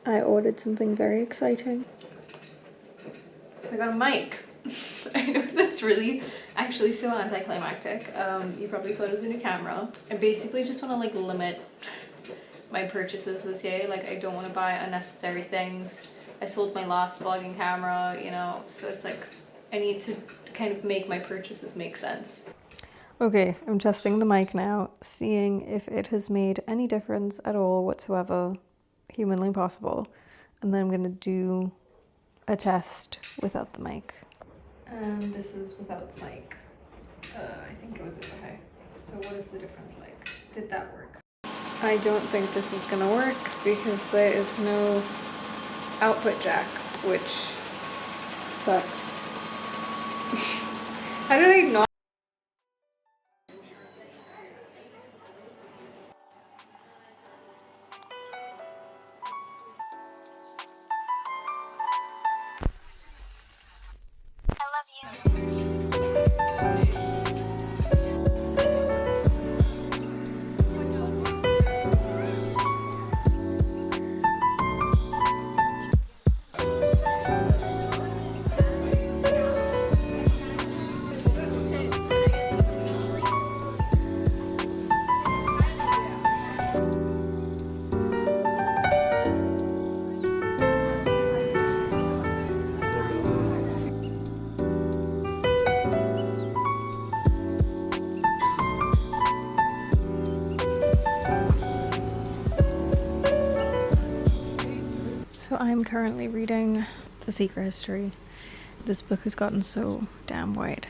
I ordered something very exciting. So I got a mic. I know that's really actually so anticlimactic. You probably thought it was a new camera. I basically just want to like limit my purchases this year. Like I don't want to buy unnecessary things. I sold my last vlogging camera, you know, so it's like I need to kind of make my purchases make sense. Okay, I'm testing the mic now, seeing if it has made any difference at all whatsoever, humanly possible. And then I'm gonna do a test without the mic. And this is without the mic. I think it was okay. So what is the difference like? Did that work? I don't think this is gonna work because there is no output jack, which sucks. How did I not? So I'm currently reading The Secret History. This book has gotten so damn wide.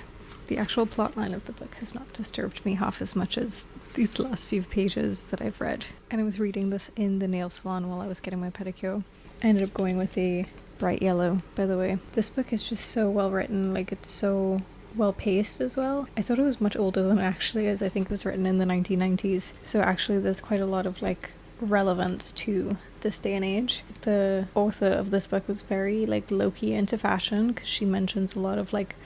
The actual plotline of the book has not disturbed me half as much as these last few pages that I've read. And I was reading this in the nail salon while I was getting my pedicure. I ended up going with a bright yellow, by the way. This book is just so well written, like it's so well paced as well. I thought it was much older than it actually is. I think it was written in the 1990s. So actually there's quite a lot of like relevance to this day and age. The author of this book was very like low-key into fashion because she mentions a lot of like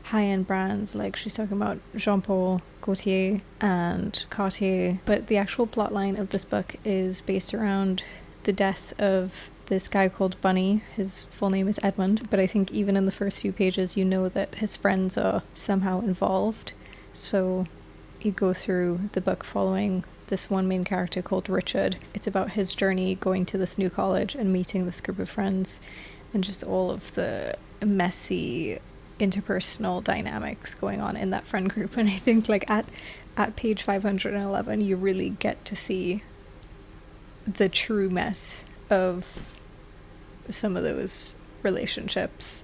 high-end brands, like she's talking about Jean Paul Gaultier and Cartier, but the actual plotline of this book is based around the death of this guy called Bunny. His full name is Edmund, but I think even in the first few pages you know that his friends are somehow involved. So you go through the book following this one main character called Richard. It's about his journey going to this new college and meeting this group of friends and just all of the messy interpersonal dynamics going on in that friend group. And I think like at page 511 you really get to see the true mess of some of those relationships.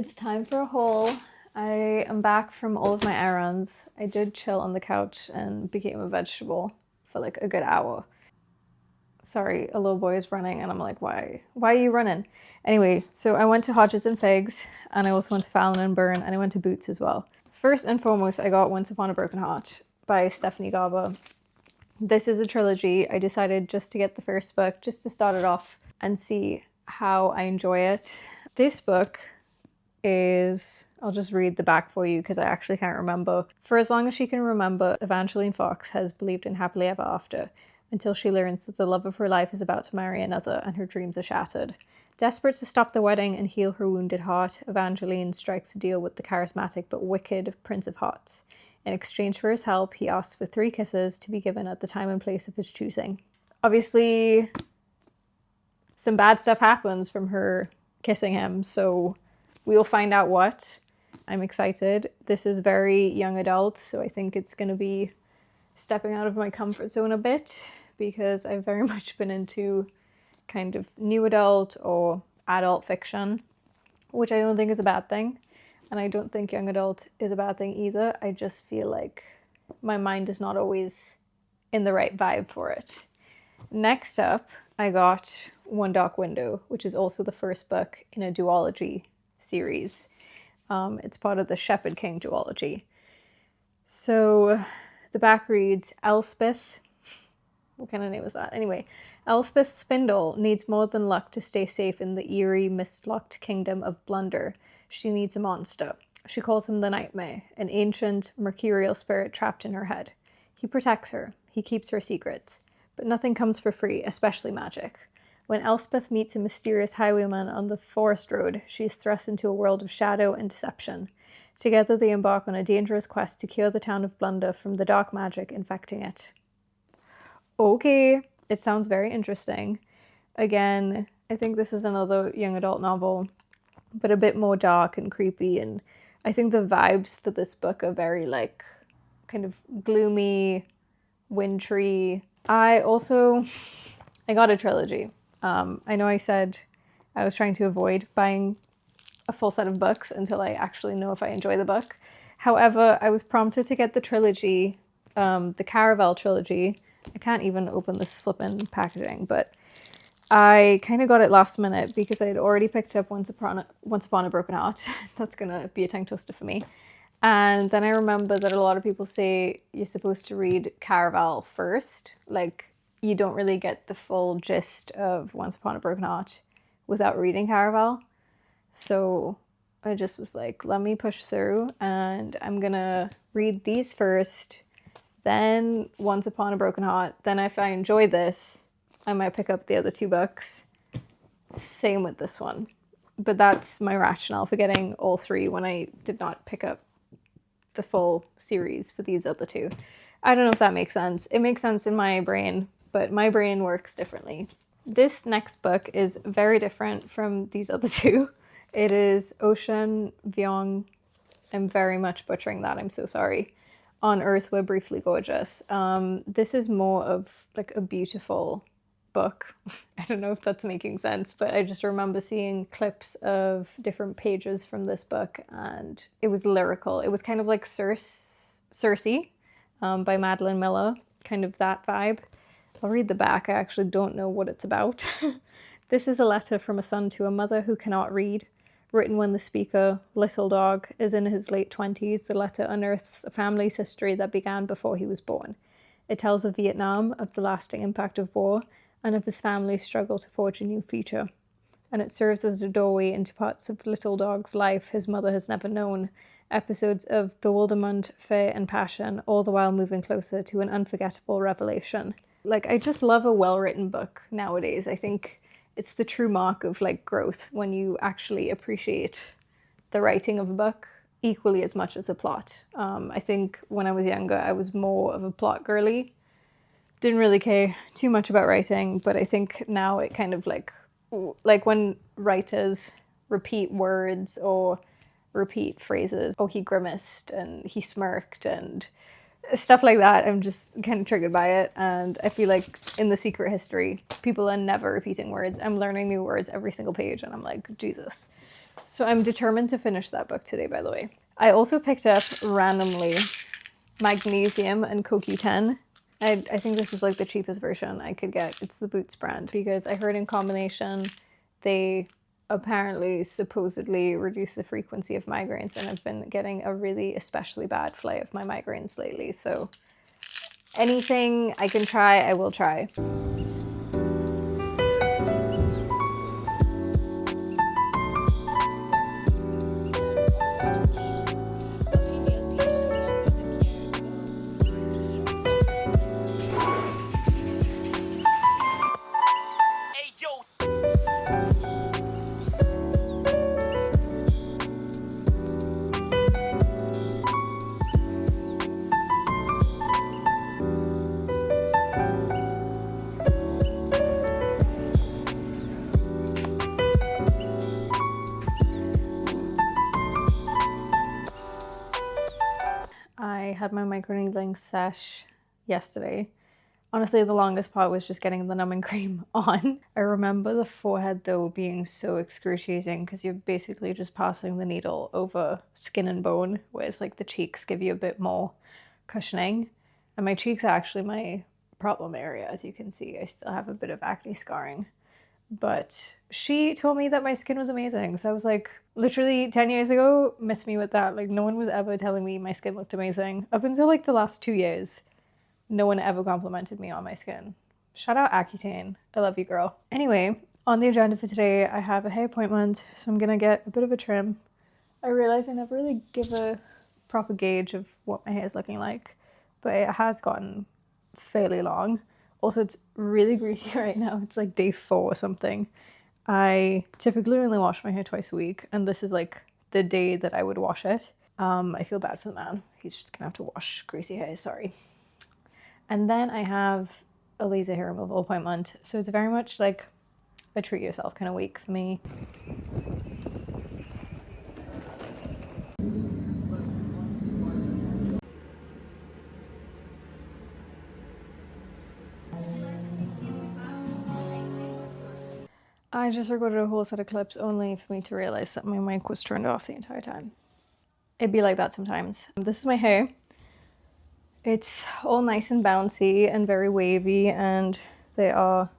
It's time for a haul. I am back from all of my errands. I did chill on the couch and became a vegetable for like a good hour. Sorry, a little boy is running and I'm like, why are you running? Anyway, so I went to Hodges and Figs, and I also went to Fallon and Burn, and I went to Boots as well. First and foremost, I got Once Upon a Broken Heart by Stephanie Garber. This is a trilogy. I decided just to get the first book, just to start it off and see how I enjoy it. This book is, I'll just read the back for you because I actually can't remember. For as long as she can remember, Evangeline Fox has believed in happily ever after, until she learns that the love of her life is about to marry another and her dreams are shattered. Desperate to stop the wedding and heal her wounded heart, Evangeline strikes a deal with the charismatic but wicked Prince of Hearts. In exchange for his help, he asks for 3 kisses to be given at the time and place of his choosing. Obviously, some bad stuff happens from her kissing him, so we'll find out what. I'm excited. This is very young adult, so I think it's going to be stepping out of my comfort zone a bit, because I've very much been into kind of new adult or adult fiction, which I don't think is a bad thing. And I don't think young adult is a bad thing either. I just feel like my mind is not always in the right vibe for it. Next up, I got One Dark Window, which is also the first book in a duology series. It's part of the Shepherd King duology. So the back reads, Elspeth, what kind of name is that? Anyway, Elspeth Spindle needs more than luck to stay safe in the eerie, mist-locked kingdom of Blunder. She needs a monster. She calls him the Nightmare, an ancient, mercurial spirit trapped in her head. He protects her. He keeps her secrets. But nothing comes for free, especially magic. When Elspeth meets a mysterious highwayman on the forest road, she is thrust into a world of shadow and deception. Together they embark on a dangerous quest to cure the town of Blunder from the dark magic infecting it. Okay, it sounds very interesting. Again, I think this is another young adult novel, but a bit more dark and creepy, and I think the vibes for this book are very like kind of gloomy, wintry. I got a trilogy. I know I said I was trying to avoid buying a full set of books until I actually know if I enjoy the book. However, I was prompted to get the trilogy, the Caravel trilogy. I can't even open this flippin' packaging, but I kind of got it last minute because I had already picked up Once Upon a Broken Heart. That's gonna be a tongue twister for me. And then I remember that a lot of people say you're supposed to read Caravel first. Like, you don't really get the full gist of Once Upon a Broken Heart without reading Caravel. So I just was like, let me push through, and I'm gonna read these first, then Once Upon a Broken Heart. Then if I enjoy this, I might pick up the other 2 books. Same with this one. But that's my rationale for getting all 3 when I did not pick up the full series for these other 2. I don't know if that makes sense. It makes sense in my brain, but my brain works differently. This next book is very different from these other 2. It is Ocean Vuong. I'm very much butchering that. I'm so sorry. On Earth We're Briefly Gorgeous. This is more of like a beautiful book. I don't know if that's making sense, but I just remember seeing clips of different pages from this book, and it was lyrical. It was kind of like Circe by Madeline Miller, kind of that vibe. I'll read the back. I actually don't know what it's about. This is a letter from a son to a mother who cannot read. Written when the speaker, Little Dog, is in his late 20s, the letter unearths a family's history that began before he was born. It tells of Vietnam, of the lasting impact of war, and of his family's struggle to forge a new future. And it serves as a doorway into parts of Little Dog's life his mother has never known, episodes of bewilderment, fear, and passion, all the while moving closer to an unforgettable revelation. Like, I just love a well-written book nowadays. I think it's the true mark of like growth when you actually appreciate the writing of a book equally as much as the plot. I think when I was younger, I was more of a plot girly. Didn't really care too much about writing, but I think now it kind of like when writers repeat words or repeat phrases, oh, he grimaced and he smirked and stuff like that, I'm just kind of triggered by it. And I feel like in The Secret History, people are never repeating words. I'm learning new words every single page, and I'm like, Jesus. So I'm determined to finish that book today, by the way. I also picked up randomly Magnesium and CoQ10. I think this is like the cheapest version I could get. It's the Boots brand because I heard in combination they apparently supposedly reduce the frequency of migraines, and I've been getting a really especially bad flight of my migraines lately. So anything I can try, I will try. I had my microneedling sesh yesterday. Honestly, the longest part was just getting the numbing cream on. I remember the forehead though being so excruciating because you're basically just passing the needle over skin and bone, whereas like the cheeks give you a bit more cushioning. And my cheeks are actually my problem area, as you can see. I still have a bit of acne scarring. But she told me that my skin was amazing. So I was like, literally 10 years ago, miss me with that. Like no one was ever telling me my skin looked amazing. Up until like the last 2 years, no one ever complimented me on my skin. Shout out Accutane. I love you, girl. Anyway, on the agenda for today, I have a hair appointment. So I'm gonna get a bit of a trim. I realize I never really give a proper gauge of what my hair is looking like, but it has gotten fairly long. Also, it's really greasy right now. It's like day 4 or something. I typically only wash my hair twice a week, and this is like the day that I would wash it. I feel bad for the man. He's just gonna have to wash greasy hair, sorry. And then I have a laser hair removal appointment. So it's very much like a treat yourself kind of week for me. I just recorded a whole set of clips only for me to realize that my mic was turned off the entire time. It'd be like that sometimes. This is my hair. It's all nice and bouncy and very wavy, and they are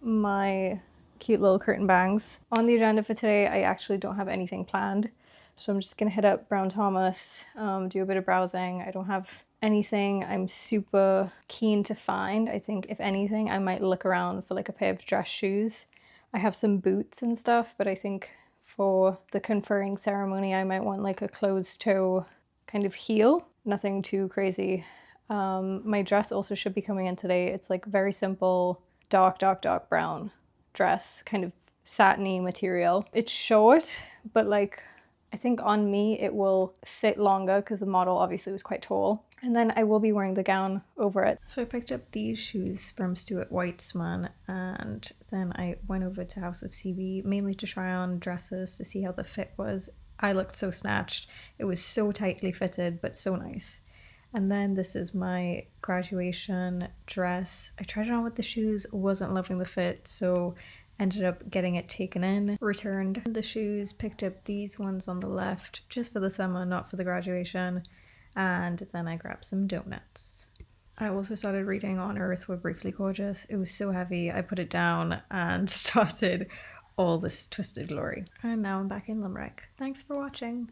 my cute little curtain bangs. On the agenda for today, I actually don't have anything planned. So I'm just gonna hit up Brown Thomas, do a bit of browsing. I don't have anything I'm super keen to find. I think if anything, I might look around for like a pair of dress shoes. I have some boots and stuff, but I think for the conferring ceremony, I might want like a closed toe kind of heel. Nothing too crazy. My dress also should be coming in today. It's like very simple, dark brown dress, kind of satiny material. It's short, but like I think on me it will sit longer because the model obviously was quite tall. And then I will be wearing the gown over it. So I picked up these shoes from Stuart Weitzman, and then I went over to House of CB mainly to try on dresses to see how the fit was. I looked so snatched. It was so tightly fitted, but so nice. And then this is my graduation dress. I tried it on with the shoes, wasn't loving the fit, so ended up getting it taken in, returned the shoes, picked up these ones on the left just for the summer, not for the graduation. And then I grabbed some donuts. I also started reading On Earth We're Briefly Gorgeous. It was so heavy, I put it down and started All This Twisted Glory. And now I'm back in Limerick. Thanks for watching.